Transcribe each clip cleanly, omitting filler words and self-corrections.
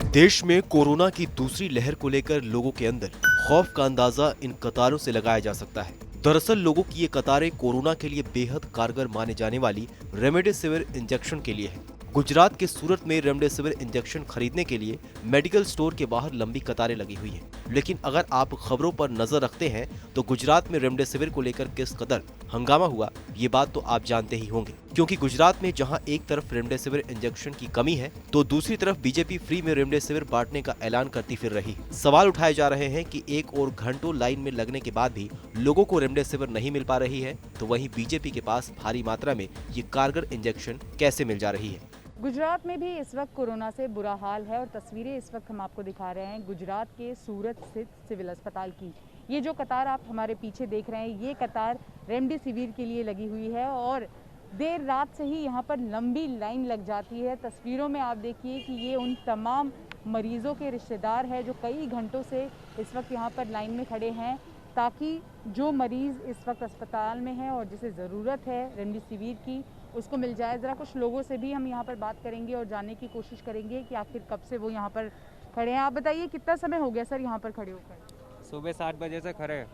देश में कोरोना की दूसरी लहर को लेकर लोगों के अंदर खौफ का अंदाजा इन कतारों से लगाया जा सकता है। दरअसल लोगों की ये कतारें कोरोना के लिए बेहद कारगर माने जाने वाली रेमडेसिविर इंजेक्शन के लिए है। गुजरात के सूरत में रेमडेसिविर इंजेक्शन खरीदने के लिए मेडिकल स्टोर के बाहर लंबी कतारें लगी हुई हैं। लेकिन अगर आप खबरों पर नजर रखते हैं तो गुजरात में रेमडेसिविर को लेकर किस कदर हंगामा हुआ ये बात तो आप जानते ही होंगे, क्योंकि गुजरात में जहां एक तरफ रेमडेसिविर इंजेक्शन की कमी है तो दूसरी तरफ बीजेपी फ्री में रेमडेसिविर बांटने का ऐलान करती फिर रही है। सवाल उठाए जा रहे हैं कि एक और घंटों लाइन में लगने के बाद भी लोगों को रेमडेसिविर नहीं मिल पा रही है, तो वहीं बीजेपी के पास भारी मात्रा में ये कारगर इंजेक्शन कैसे मिल जा रही है। गुजरात में भी इस वक्त कोरोना से बुरा हाल है और तस्वीरें इस वक्त हम आपको दिखा रहे हैं गुजरात के सूरत स्थित सिविल अस्पताल की। ये जो कतार आप हमारे पीछे देख रहे हैं, ये कतार रेमडेसिविर के लिए लगी हुई है और देर रात से ही यहाँ पर लंबी लाइन लग जाती है। तस्वीरों में आप देखिए कि ये उन तमाम मरीजों के रिश्तेदार हैं जो कई घंटों से इस वक्त यहाँ पर लाइन में खड़े हैं, ताकि जो मरीज़ इस वक्त अस्पताल में है और जिसे ज़रूरत है रेमडेसिविर की उसको मिल जाए। ज़रा कुछ लोगों से भी हम यहाँ पर बात करेंगे और जानने की कोशिश करेंगे कि आखिर कब से वो यहाँ पर खड़े हैं। आप बताइए कितना समय हो गया सर यहाँ पर खड़े होकर? सुबह 7 बजे से खड़े हैं।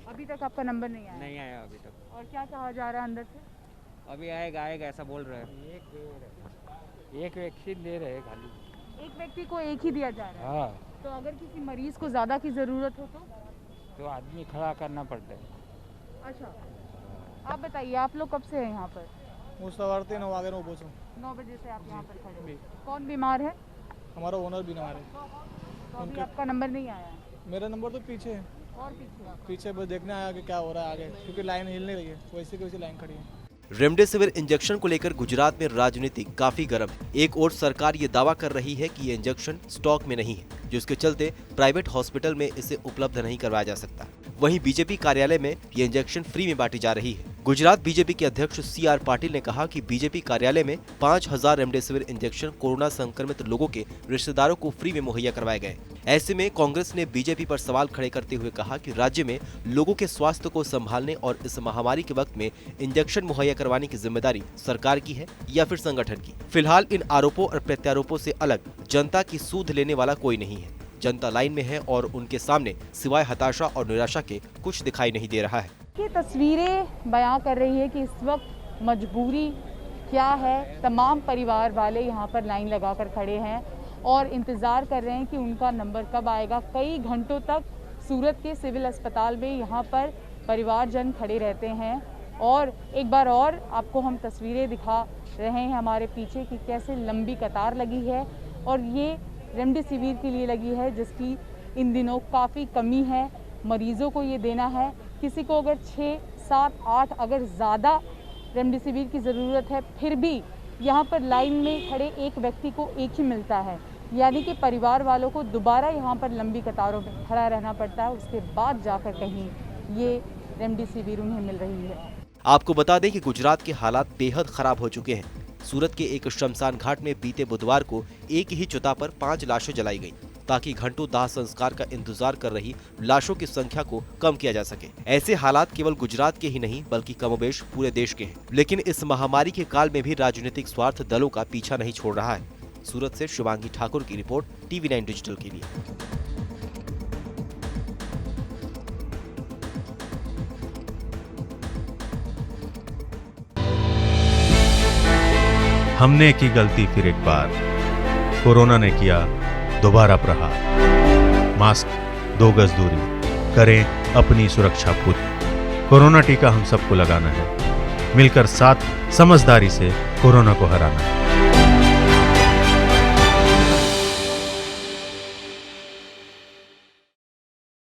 अभी तक आपका नंबर नहीं आया? नहीं आया अभी तक। और क्या कहा जा रहा है अंदर से? अभी आएगा ऐसा बोल रहे हैं। एक वैक्सीन दे रहे हैं खाली। एक व्यक्ति को एक ही दिया जा रहा है? हाँ। तो अगर किसी मरीज को ज़्यादा की ज़रूरत हो तो आदमी खड़ा करना पड़ता है। अच्छा, आप बताइए आप लोग कब से हैं यहाँ पर? હું સવારથી 9 વાગ્યાનો ઊભો છું। 9 बजे से आप यहाँ पर खड़े हैं। कौन बीमार है? हमारा ओनर बीमार है। तो अभी आपका नंबर नहीं आया है? मेरा नंबर तो पीछे है। और पीछे? पीछे बस देखने आया कि क्या हो रहा है आगे, क्योंकि लाइन हिल नहीं रही है, वैसे की वैसी लाइन खड़ी है। रेमडेसिविर इंजेक्शन को लेकर गुजरात में राजनीति काफी गर्म है। एक ओर सरकार ये दावा कर रही है कि ये इंजेक्शन स्टॉक में नहीं है, जिसके चलते प्राइवेट हॉस्पिटल में इसे उपलब्ध नहीं करवाया जा सकता। वहीं बीजेपी कार्यालय में ये इंजेक्शन फ्री में बांटी जा रही है। गुजरात बीजेपी के अध्यक्ष CR पाटिल ने कहा कि बीजेपी कार्यालय में 5000 रेमडेसिविर इंजेक्शन कोरोना संक्रमित लोगों के रिश्तेदारों को फ्री में मुहैया करवाए गए। ऐसे में कांग्रेस ने बीजेपी पर सवाल खड़े करते हुए कहा कि राज्य में लोगों के स्वास्थ्य को संभालने और इस महामारी के वक्त में इंजेक्शन मुहैया करवाने की जिम्मेदारी सरकार की है या फिर संगठन की। फिलहाल इन आरोपों और प्रत्यारोपों से अलग जनता की सूध लेने वाला कोई नहीं है। जनता लाइन में है और उनके सामने सिवाय हताशा और निराशा के कुछ दिखाई नहीं दे रहा है। ये तस्वीरें बयां कर रही है कि इस वक्त मजबूरी क्या है। तमाम परिवार वाले यहाँ पर लाइन लगाकर खड़े हैं और इंतज़ार कर रहे हैं कि उनका नंबर कब आएगा। कई घंटों तक सूरत के सिविल अस्पताल में यहाँ पर परिवारजन खड़े रहते हैं और एक बार और आपको हम तस्वीरें दिखा रहे हैं हमारे पीछे कि कैसे लंबी कतार लगी है और ये रेमडेसिविर के लिए लगी है, जिसकी इन दिनों काफ़ी कमी है। मरीज़ों को ये देना है, किसी को अगर 6, 7, 8 अगर ज़्यादा रेमडेसिविर की ज़रूरत है, फिर भी यहाँ पर लाइन में खड़े एक व्यक्ति को एक ही मिलता है, यानी कि परिवार वालों को दोबारा यहाँ पर लंबी कतारों में खड़ा रहना पड़ता है। उसके बाद जाकर कहीं ये रेमडेसिविर उन्हें मिल रही है। आपको बता दें कि गुजरात के हालात बेहद खराब हो चुके हैं। सूरत के एक शमशान घाट में बीते बुधवार को एक ही चिता पर 5 लाशें जलाई गईं, ताकि घंटों दाह संस्कार का इंतजार कर रही लाशों की संख्या को कम किया जा सके। ऐसे हालात केवल गुजरात के ही नहीं बल्कि कमोबेश पूरे देश के हैं। लेकिन इस महामारी के काल में भी राजनीतिक स्वार्थ दलों का पीछा नहीं छोड़ रहा है। सूरत से शिवांगी ठाकुर की रिपोर्ट, TV9 डिजिटल के लिए। हमने की गलती फिर एक बार, कोरोना ने किया दोबारा प्रहार। मास्क, 2 गज दूरी, करें अपनी सुरक्षा खुद। कोरोना टीका हम सबको लगाना है, मिलकर साथ समझदारी से कोरोना को हराना है।